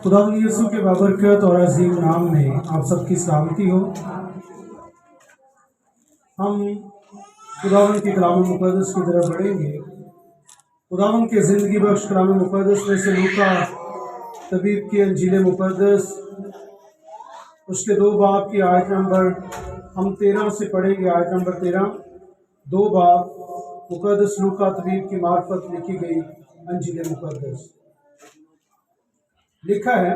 खुदावंद यीशु के बाबरकत और अजीम नाम में आप सबकी सलामती हो। हम खुदावंद के कलाम मुक़द्दस की तरफ बढ़ेंगे। खुदावंद के ज़िंदगी बख्श कलाम मुक़द्दस में से लूका तबीब की अंजील मुक़द्दस उसके 2 बाब की आयत नंबर हम 13 से पढ़ेंगे। आयत नंबर 13, 2 बाब मुक़द्दस लूका तबीब की मार्फत लिखी गई अंजील मुक़द्दस। लिखा है,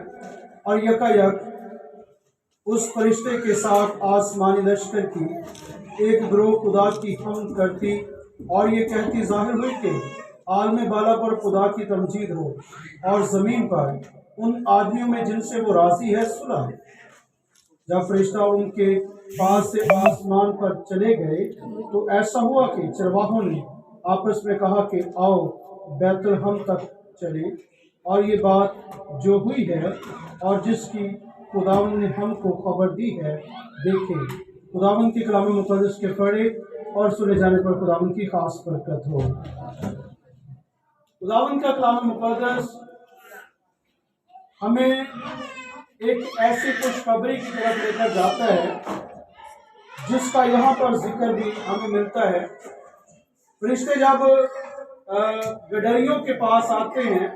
और यकायक उस फरिश्ते के साथ आसमानी लश्कर की एक ग्रोह खुदा की हमद करती और ये कहती ज़ाहिर हुई कि आलम बाला पर खुदा की तमजीद हो और ज़मीन पर उन आदमियों में जिनसे वो राज़ी है सुलह। जब फरिश्ता उनके पास से आसमान पर चले गए तो ऐसा हुआ कि चरवाहों ने आपस में कहा कि आओ बैतलहम तक चलें और ये बात जो हुई है और जिसकी खुदावंद ने हमको खबर दी है देखें। खुदावंद की कलाम मुक़द्दस के पढ़े और सुने जाने पर खुदावंद की खास बरकत हो। खुदावंद का कलाम मुक़द्दस हमें एक ऐसी खुशखबरी की तरफ लेकर जाता है जिसका यहाँ पर जिक्र भी हमें मिलता है। फरिश्ते जब गडरियों के पास आते हैं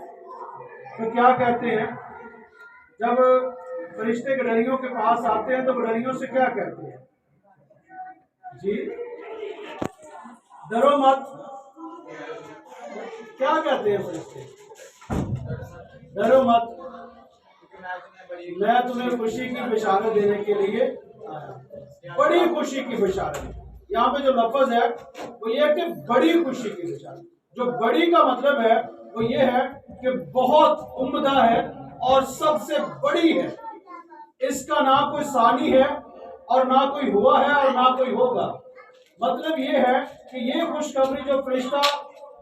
तो क्या कहते हैं? जब फरिश्ते गडरियों के पास आते हैं तो गडरियों से क्या कहते हैं? जी, डरो मत। क्या कहते हैं फरिश्ते? डरो मत, मैं तुम्हें खुशी की बशारत देने के लिए आया। बड़ी खुशी की बशारत। यहाँ पे जो लफ्ज है वो ये है कि बड़ी खुशी की बशारत। जो बड़ी का मतलब है वो ये है कि बहुत उम्दा है और सबसे बड़ी है। इसका ना कोई सानी है और ना कोई हुआ है और ना कोई होगा। मतलब ये है कि ये खुशखबरी जो फरिश्ता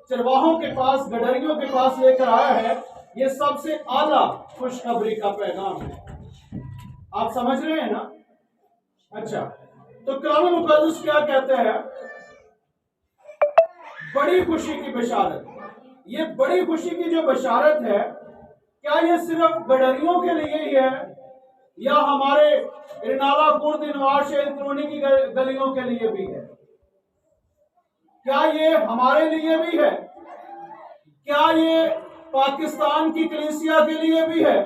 चरवाहों के पास गडरियों के पास लेकर आया है, ये सबसे आला खुशखबरी का पैगाम है। आप समझ रहे हैं ना? अच्छा, तो कलाम मुक़द्दस क्या कहते हैं? बड़ी खुशी की बशारत। ये बड़ी खुशी की जो बशारत है, क्या ये सिर्फ गडरियों के लिए ही है या हमारे इरनाला कुर्द नवाज कॉलोनी की गलियों के लिए भी है? क्या ये हमारे लिए भी है? क्या ये पाकिस्तान की कलीसिया के लिए भी है?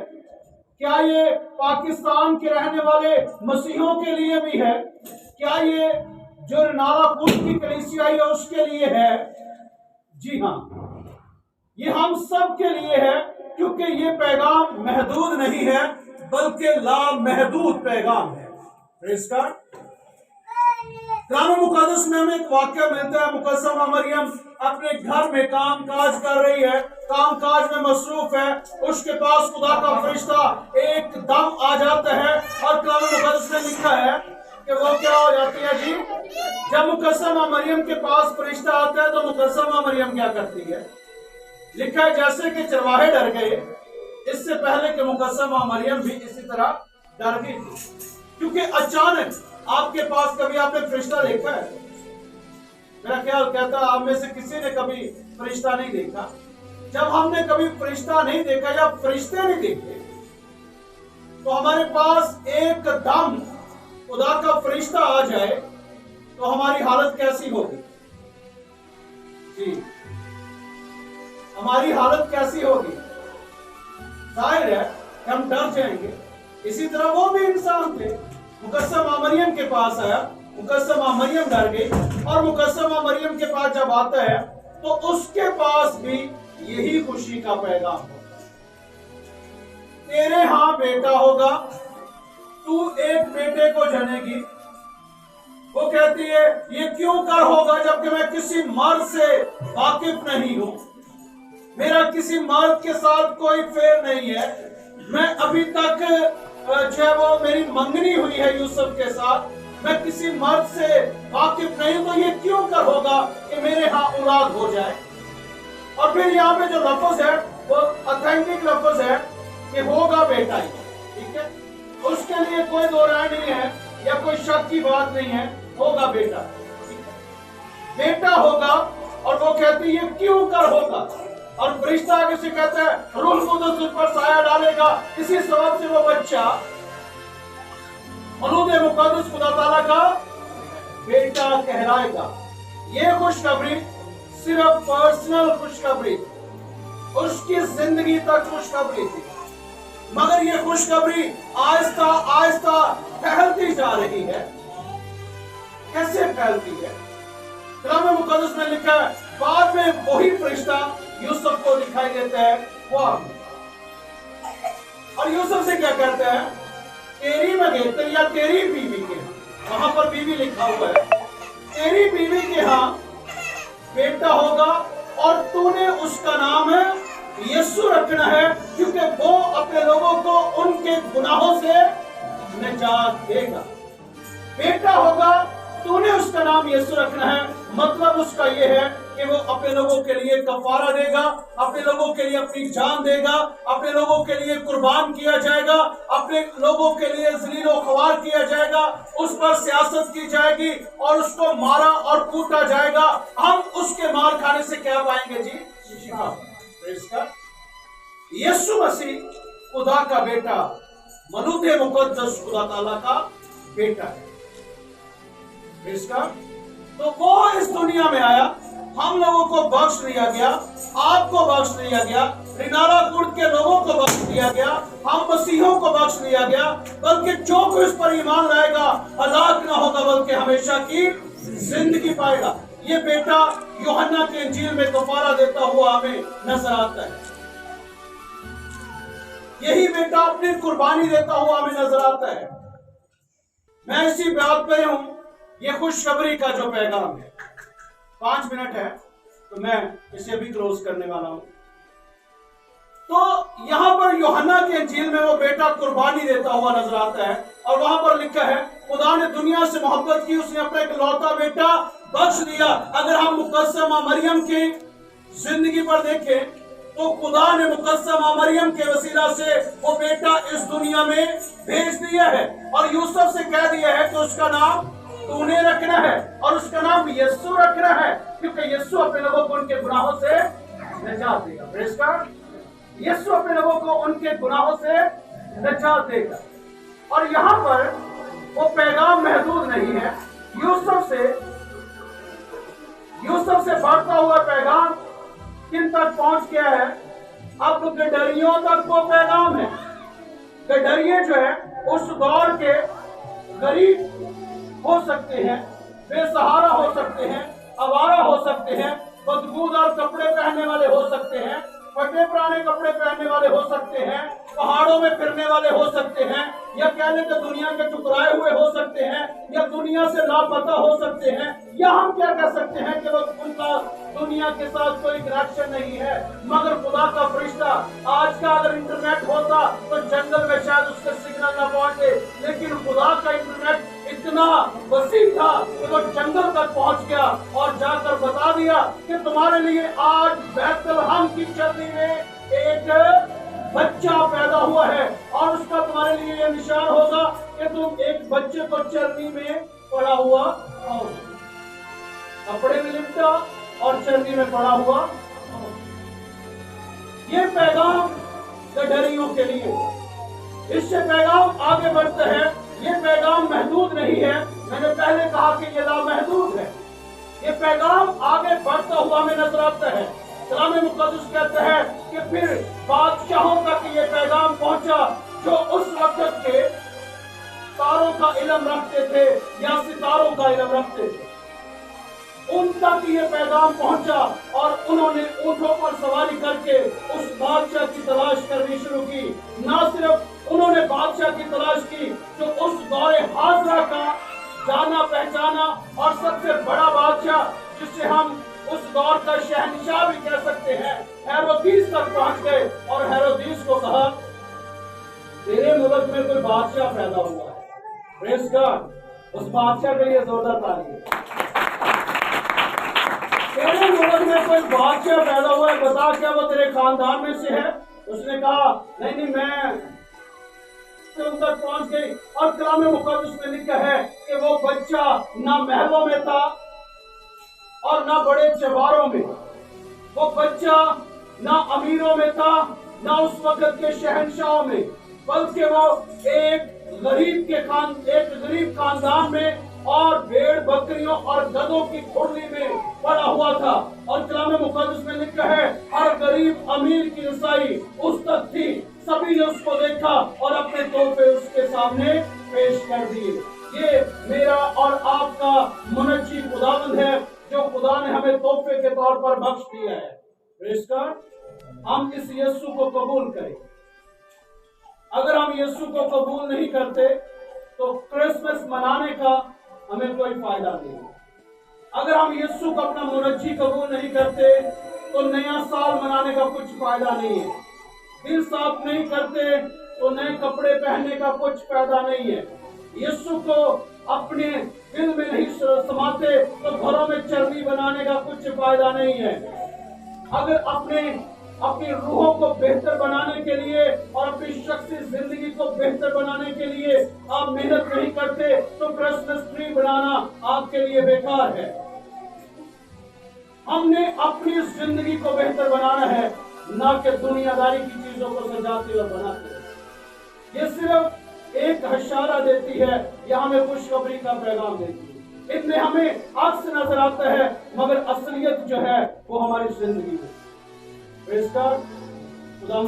क्या ये पाकिस्तान के रहने वाले मसीहों के लिए भी है? क्या ये जो इरनाला कुर्द की कलीसिया है उसके लिए है? जी हाँ, ये हम सब के लिए है, क्योंकि ये पैगाम महदूद नहीं है बल्कि लामहदूद पैगाम है। Praise God. कलाम मुक़द्दस में हमें एक वाक़या मिलता है। मुकद्दमा मरियम अपने घर में काम काज कर रही है, काम काज में मसरूफ है। उसके पास खुदा का फरिश्ता एकदम आ जाता है और कलाम मुक़द्दस में लिखा है कि वो क्या हो जाती है जी? जब मुकद्दमा मरियम के पास फरिश्ता आता है तो मुकद्दमा मरियम क्या करती है? लिखा है जैसे कि चरवाहे डर गए, इससे पहले कि मुकद्दमा मरियम भी इसी तरह डर गई थी। क्योंकि अचानक आपके पास कभी आपने फरिश्ता देखा है? मेरा ख्याल कहता है आप में से किसी ने कभी फरिश्ता नहीं देखा। जब हमने कभी फरिश्ता नहीं देखा या फरिश्ते नहीं देखे तो हमारे पास एकदम खुदा का फरिश्ता आ जाए तो हमारी हालत कैसी होगी? जी, हमारी हालत कैसी होगी? जाहिर है कि हम डर जाएंगे। इसी तरह वो भी इंसान थे। मुकद्दमा मरियम के पास आया, मुकद्दमा मरियम डर गई और मुकद्दमा मरियम के पास जब आता है तो उसके पास भी यही खुशी का पैगाम होगा। तेरे यहाँ बेटा होगा, तू एक बेटे को जनेगी। वो कहती है ये क्यों कर होगा जबकि मैं किसी मर्द से वाकिफ नहीं हूं, मेरा किसी मर्द के साथ कोई फेर नहीं है, मैं अभी तक जो है वो मेरी मंगनी हुई है यूसुफ के साथ, मैं किसी मर्द से वाकिफ नहीं, तो ये क्यों कर होगा कि मेरे यहाँ औलाद हो जाए। और फिर यहाँ पे जो लफ्ज है वो ऑथेंटिक लफ्ज है कि होगा बेटा ही। ठीक है, उसके लिए कोई दो राय नहीं है या कोई शक की बात नहीं है, होगा बेटा। बेटा होगा और वो कहती है क्यों कर होगा। और फरिश्ता आगे से कहता है रूह कुदस उस पर साया डालेगा। इसी सबब से वो बच्चा मौलूद मुकद्दस खुदा ताला का बेटा कहलाएगा। ये खुशखबरी सिर्फ पर्सनल खुशखबरी, उसकी जिंदगी तक खुशखबरी थी, मगर ये खुशखबरी आहिस्ता आहिस्ता फैलती जा रही है। कैसे फैलती है? कलाम मुकद्दस में लिखा है, बाद में वही फरिश्ता यूसुफ को दिखाई देता है ख्वाब में, और यूसुफ से क्या कहता है, तेरी मंगेतर या तेरी बीवी के यहाँ, वहां पर बीवी लिखा हुआ है, तेरी बीवी के यहाँ बेटा होगा और तूने उसका नाम यीशु रखना है, क्योंकि वो अपने लोगों को उनके गुनाहों से निजात देगा। बेटा होगा, तूने उसका नाम यीशु रखना है, मतलब उसका ये है कि वो अपने लोगों के लिए कफारा देगा, अपने लोगों के लिए अपनी जान देगा, अपने लोगों के लिए कुर्बान किया जाएगा, अपने लोगों के लिए जलील व ख्वार किया जाएगा, उस पर सियासत की जाएगी और उसको मारा और कूटा जाएगा। हम उसके मार खाने से क्या पाएंगे जी? शिफा। यीशु मसीह खुदा का बेटा, मौलूद मुकद्दस खुदा ताला का बेटा है। इसका तो वो इस दुनिया में आया, हम लोगों को बख्श दिया गया, आपको बख्श दिया गया, रिनारा कुर्द के लोगों को बख्श दिया गया, हम मसीहों को बख्श दिया गया, बल्कि जो कोई इस पर ईमान लाएगा हलाक ना होगा बल्कि हमेशा की जिंदगी पाएगा। ये बेटा यूहन्ना के इंजील में कफारा देता हुआ हमें नजर आता है। यही बेटा अपनी कुर्बानी देता हुआ हमें नजर आता है। मैं इसी बात पे हूं, ये खुशखबरी का जो पैगाम है। 5 मिनट है तो मैं इसे भी क्लोज करने वाला हूं। तो यहां पर यूहन्ना के इंजील में वो बेटा कुर्बानी देता हुआ नजर आता है, और वहां पर लिखा है, खुदा ने दुनिया से मोहब्बत की, उसने अपना इकलौता बेटा बख्श दिया। अगर हम मुकद्दमा मरियम की जिंदगी पर देखें तो खुदा ने मुकद्दमा मरियम के वसीला से वो बेटा इस दुनिया में भेज दिया है, और यूसुफ से कह दिया है कि उसका नाम तूने रखना है, और उसका नाम यीशु रखना है, क्योंकि यीशु अपने लोगों को उनके गुनाहों से निजात देगा। Praise God. यीशु अपने लोगों को उनके गुनाहों से निजात देगा। और यहाँ पर वो पैगाम महदूद नहीं है, यूसुफ से बढ़ता हुआ पैगाम किन तक पहुंच गया है? अब गडरियों तक वो पैगाम है। गडरिये जो है उस दौर के गरीब हो सकते हैं, बेसहारा हो सकते हैं, आवारा हो सकते हैं, बदबूदार कपड़े पहनने वाले हो सकते हैं, फटे पुराने कपड़े पहनने वाले हो सकते हैं, पहाड़ों में फिरने वाले हो सकते हैं, या कहने के दुनिया के टुकराए हुए हो सकते हैं, या दुनिया से लापता हो सकते हैं, या हम क्या कह सकते हैं कि उनका दुनिया के साथ कोई कनेक्शन नहीं है। मगर खुदा का फरिश्ता, आज का अगर इंटरनेट होता तो जंगल में शायद उसके सिग्नल न पहुंचे, लेकिन खुदा का इंटरनेट इतना वसीम था कि वो जंगल तक पहुंच गया और जाकर बता दिया कि तुम्हारे लिए आज बैतलहम की चरनी में एक बच्चा पैदा हुआ है, और उसका तुम्हारे लिए ये निशान होगा कि तुम एक बच्चे को चरनी में पड़ा हुआ हो। कपड़े में लिपटा और चरनी में पड़ा हुआ। ये पैगाम गडरियों के लिए। इससे पैगाम आगे बढ़ता है। ये पैगाम महदूद नहीं है, मैंने पहले कहा कि ये लामहदूद है। ये पैगाम आगे बढ़ता हुआ हमें नजर आता है। कलाम मुकद्दस कहता है कि फिर बादशाहों तक ये पैगाम पहुंचा जो उस वक्त के तारों का इल्म रखते थे या सितारों का इल्म रखते थे, उन तक ये पैगाम पहुंचा, और उन्होंने ऊंटों पर सवारी करके उस बादशाह की तलाश करनी शुरू की। ना सिर्फ उन्होंने बादशाह की तलाश की जो उस दौरे हाजरा का जाना पहचाना और सबसे बड़ा बादशाह, जिसे हम उस दौर का शहंशाह भी कह सकते हैं, हेरोदीस तक पहुंच गए, और हेरोदीस को कहा तेरे मुल्क में कोई बादशाह पैदा हुआ है। Praise God. उस बादशाह के लिए जोरदार ताली। तेरे मुल्क में कोई बादशाह पैदा हुआ है, बता क्या वो तेरे खानदान में से है? उसने कहा नहीं, मैं उन तक पहुंच गई। और कलाम मुकद्दस में लिखा है कि वो बच्चा ना महलों में था और ना बड़े चबारों में, वो बच्चा ना अमीरों में था, ना उस वक्त के शहंशाह में, बल्कि वो एक गरीब खानदान में और भेड़ बकरियों और गधों की खुरली में पड़ा हुआ था। और कलाम मुकद्दस में लिखा है, हर गरीब अमीर की रसाई उस तक थी, सभी ने उसको देखा और अपने तोहफे उसके सामने पेश कर दिए। ये मेरा और आपका मुनज्जी खुदावंद है, जो खुदा ने हमें तोहफे के तौर पर बख्श दिया है। Praise God. हम इस यीशु को कबूल करें। अगर हम यीशु को कबूल नहीं करते तो क्रिसमस मनाने का हमें कोई फायदा नहीं है। अगर हम यीशु को अपना मुनज्जी कबूल नहीं करते तो नया साल मनाने का कुछ फायदा नहीं है। दिल साफ नहीं करते तो नए कपड़े पहनने का कुछ फायदा नहीं है। यीशु को अपने दिल में नहीं समाते तो घरों में चर्बी बनाने का कुछ फायदा नहीं है। अगर अपनी रूहों को बेहतर बनाने के लिए और अपनी शख्सी जिंदगी को बेहतर बनाने के लिए आप मेहनत नहीं करते तो क्रिसमस ट्री बनाना आपके लिए बेकार है। हमने अपनी जिंदगी को बेहतर बनाना है, ना कि दुनियादारी की चीजों को सजाते और बनाते। ये सिर्फ एक इशारा देती है या हमें खुशखबरी का पैगाम देती है। इनमें हमें अक्स नजर आता है, मगर असलियत जो है वो हमारी जिंदगी में। Praise God. खुदा